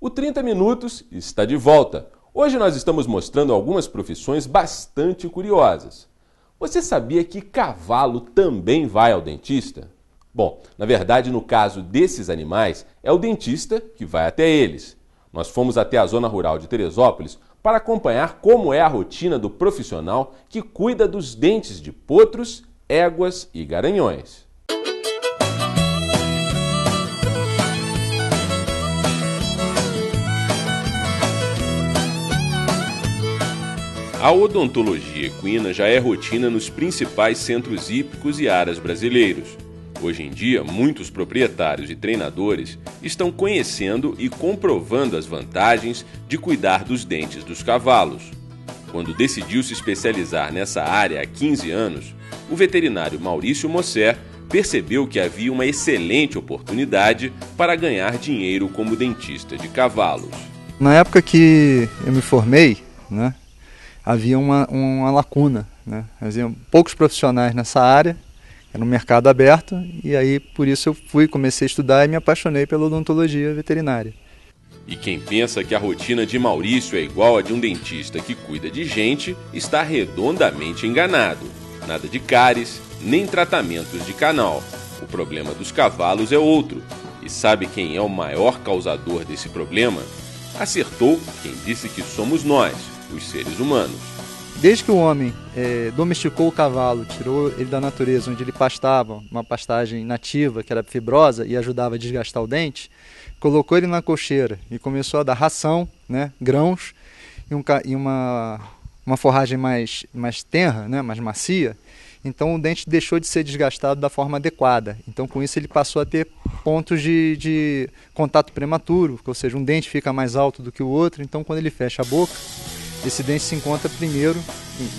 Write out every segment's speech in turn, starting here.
O 30 Minutos está de volta. Hoje nós estamos mostrando algumas profissões bastante curiosas. Você sabia que cavalo também vai ao dentista? Bom, na verdade, no caso desses animais, é o dentista que vai até eles. Nós fomos até a zona rural de Teresópolis para acompanhar como é a rotina do profissional que cuida dos dentes de potros, éguas e garanhões. A odontologia equina já é rotina nos principais centros hípicos e aras brasileiros. Hoje em dia, muitos proprietários e treinadores estão conhecendo e comprovando as vantagens de cuidar dos dentes dos cavalos. Quando decidiu se especializar nessa área há 15 anos, o veterinário Maurício Mosser percebeu que havia uma excelente oportunidade para ganhar dinheiro como dentista de cavalos. Na época que eu me formei, havia uma lacuna, havia poucos profissionais nessa área, era um mercado aberto, e aí por isso eu comecei a estudar e me apaixonei pela odontologia veterinária. E quem pensa que a rotina de Maurício é igual a de um dentista que cuida de gente, está redondamente enganado. Nada de cáries, nem tratamentos de canal. O problema dos cavalos é outro. E sabe quem é o maior causador desse problema? Acertou quem disse que somos nós, os seres humanos. Desde que o homem domesticou o cavalo, tirou ele da natureza, onde ele pastava, uma pastagem nativa que era fibrosa e ajudava a desgastar o dente, colocou ele na cocheira e começou a dar ração, grãos e uma forragem mais tenra, mais macia. Então o dente deixou de ser desgastado da forma adequada. Então com isso ele passou a ter pontos de contato prematuro, ou seja, um dente fica mais alto do que o outro, então quando ele fecha a boca, esse dente se encontra primeiro,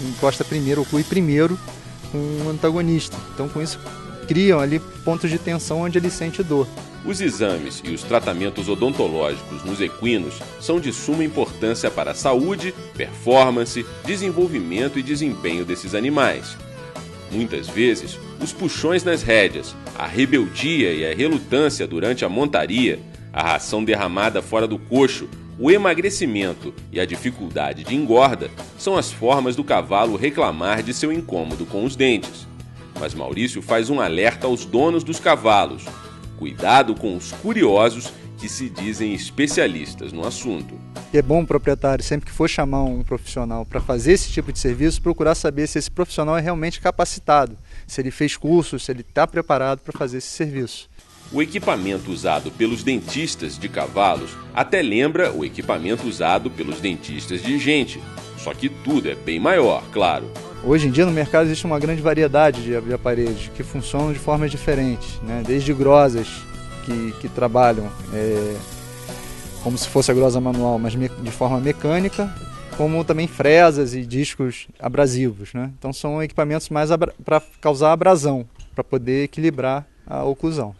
encosta primeiro, oclui primeiro com o antagonista. Então com isso criam ali pontos de tensão onde ele sente dor. Os exames e os tratamentos odontológicos nos equinos são de suma importância para a saúde, performance, desenvolvimento e desempenho desses animais. Muitas vezes, os puxões nas rédeas, a rebeldia e a relutância durante a montaria, a ração derramada fora do coxo, o emagrecimento e a dificuldade de engorda são as formas do cavalo reclamar de seu incômodo com os dentes. Mas Maurício faz um alerta aos donos dos cavalos. Cuidado com os curiosos que se dizem especialistas no assunto. É bom o proprietário, sempre que for chamar um profissional para fazer esse tipo de serviço, procurar saber se esse profissional é realmente capacitado, se ele fez curso, se ele está preparado para fazer esse serviço. O equipamento usado pelos dentistas de cavalos até lembra o equipamento usado pelos dentistas de gente, só que tudo é bem maior, claro. Hoje em dia no mercado existe uma grande variedade de aparelhos que funcionam de formas diferentes, desde grosas que trabalham como se fosse a grosa manual, mas de forma mecânica, como também fresas e discos abrasivos. Então são equipamentos mais para causar abrasão, para poder equilibrar a oclusão.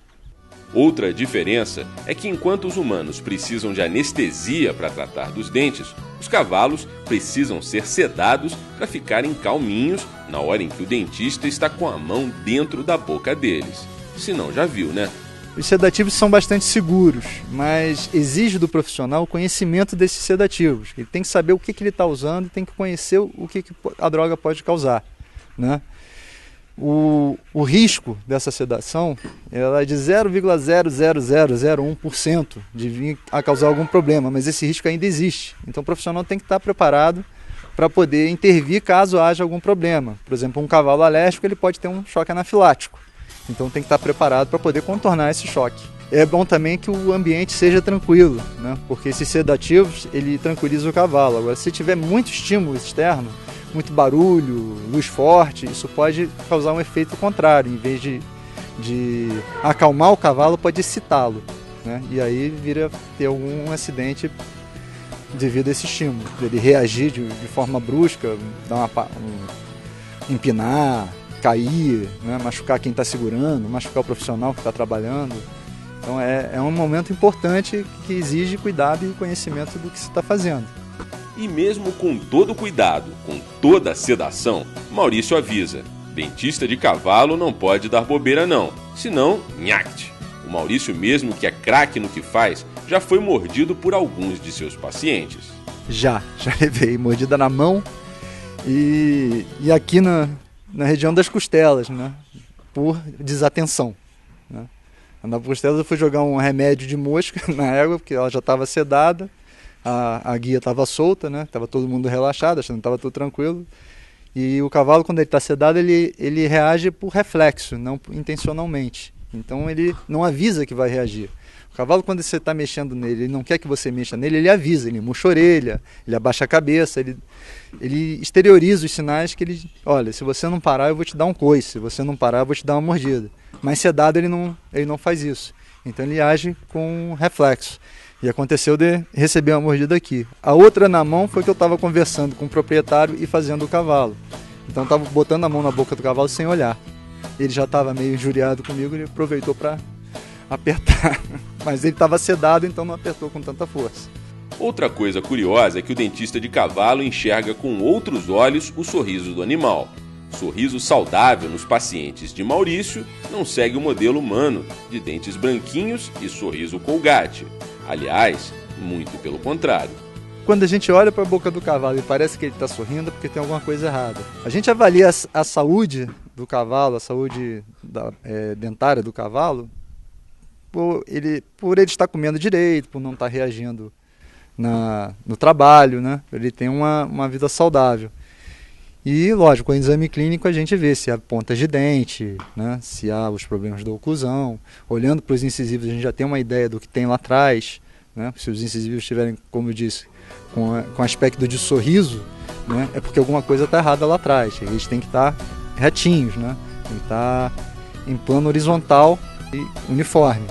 Outra diferença é que enquanto os humanos precisam de anestesia para tratar dos dentes, os cavalos precisam ser sedados para ficarem calminhos na hora em que o dentista está com a mão dentro da boca deles. Se não, já viu, né? Os sedativos são bastante seguros, mas exige do profissional o conhecimento desses sedativos. Ele tem que saber o que ele está usando e tem que conhecer o que a droga pode causar. O risco dessa sedação é de 0,00001% de vir a causar algum problema, mas esse risco ainda existe. Então o profissional tem que estar preparado para poder intervir caso haja algum problema. Por exemplo, um cavalo alérgico ele pode ter um choque anafilático. Então tem que estar preparado para poder contornar esse choque. É bom também que o ambiente seja tranquilo, porque esses sedativos ele tranquiliza o cavalo. Agora, se tiver muito estímulo externo, muito barulho, luz forte, isso pode causar um efeito contrário. Em vez de acalmar o cavalo, pode excitá-lo, e aí vira ter algum acidente devido a esse estímulo. Ele reagir de forma brusca, empinar, cair, machucar quem está segurando, machucar o profissional que está trabalhando. Então é um momento importante que exige cuidado e conhecimento do que se está fazendo. E mesmo com todo cuidado, com toda a sedação, Maurício avisa: dentista de cavalo não pode dar bobeira não, senão, nhact. O Maurício, mesmo que é craque no que faz, já foi mordido por alguns de seus pacientes. Já levei mordida na mão e aqui na região das costelas, né? Por desatenção, né? Na costela eu fui jogar um remédio de mosca na égua, porque ela já estava sedada, a guia estava solta, né? Estava todo mundo relaxado, achando que estava tudo tranquilo. E o cavalo, quando ele está sedado, ele reage por reflexo, não intencionalmente. Então ele não avisa que vai reagir. O cavalo, quando você está mexendo nele, ele não quer que você mexa nele, ele avisa, ele murcha a orelha, ele abaixa a cabeça, ele exterioriza os sinais que ele... Olha, se você não parar, eu vou te dar um coice, se você não parar, eu vou te dar uma mordida. Mas sedado ele não faz isso. Então ele age com reflexo. E aconteceu de receber uma mordida aqui. A outra na mão foi que eu estava conversando com o proprietário e fazendo o cavalo. Então eu estava botando a mão na boca do cavalo sem olhar. Ele já estava meio injuriado comigo, ele aproveitou para apertar. Mas ele estava sedado, então não apertou com tanta força. Outra coisa curiosa é que o dentista de cavalo enxerga com outros olhos o sorriso do animal. Sorriso saudável nos pacientes de Maurício não segue o modelo humano, de dentes branquinhos e sorriso Colgate. Aliás, muito pelo contrário. Quando a gente olha para a boca do cavalo e parece que ele está sorrindo, é porque tem alguma coisa errada. A gente avalia a saúde do cavalo, a saúde dentária do cavalo, por ele estar comendo direito, por não estar reagindo no trabalho, né? Ele tem uma vida saudável. E, lógico, com o exame clínico a gente vê se há pontas de dente, né? Se há os problemas da oclusão. Olhando para os incisivos a gente já tem uma ideia do que tem lá atrás, né? Se os incisivos estiverem, como eu disse, com aspecto de sorriso, né? É porque alguma coisa está errada lá atrás. Eles têm que estar retinhos, né? Tem que estar em plano horizontal e uniforme.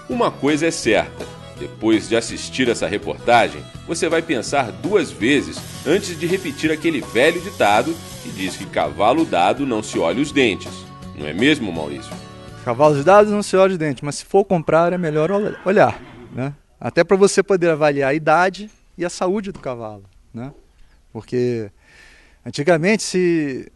Uma coisa é certa. Depois de assistir essa reportagem, você vai pensar duas vezes antes de repetir aquele velho ditado que diz que cavalo dado não se olha os dentes. Não é mesmo, Maurício? Cavalos dados não se olha os dentes, mas se for comprar é melhor olhar, né? Até para você poder avaliar a idade e a saúde do cavalo, né? Porque antigamente,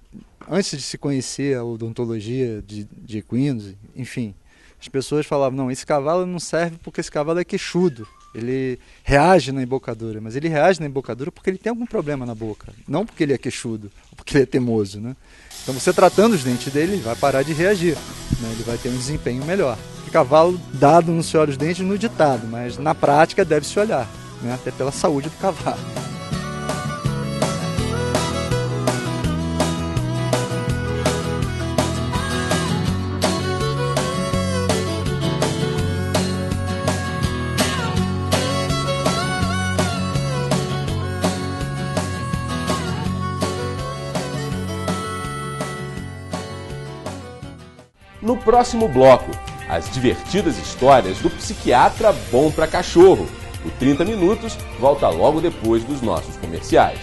antes de se conhecer a odontologia de equinos, enfim, as pessoas falavam, não, esse cavalo não serve porque esse cavalo é queixudo, ele reage na embocadura, mas ele reage na embocadura porque ele tem algum problema na boca, não porque ele é queixudo, ou porque ele é teimoso, né? Então você tratando os dentes dele, ele vai parar de reagir, né? Ele vai ter um desempenho melhor. O cavalo dado não se olha os dentes no ditado, mas na prática deve se olhar, né? Até pela saúde do cavalo. No próximo bloco, as divertidas histórias do psiquiatra bom para cachorro. O 30 Minutos volta logo depois dos nossos comerciais.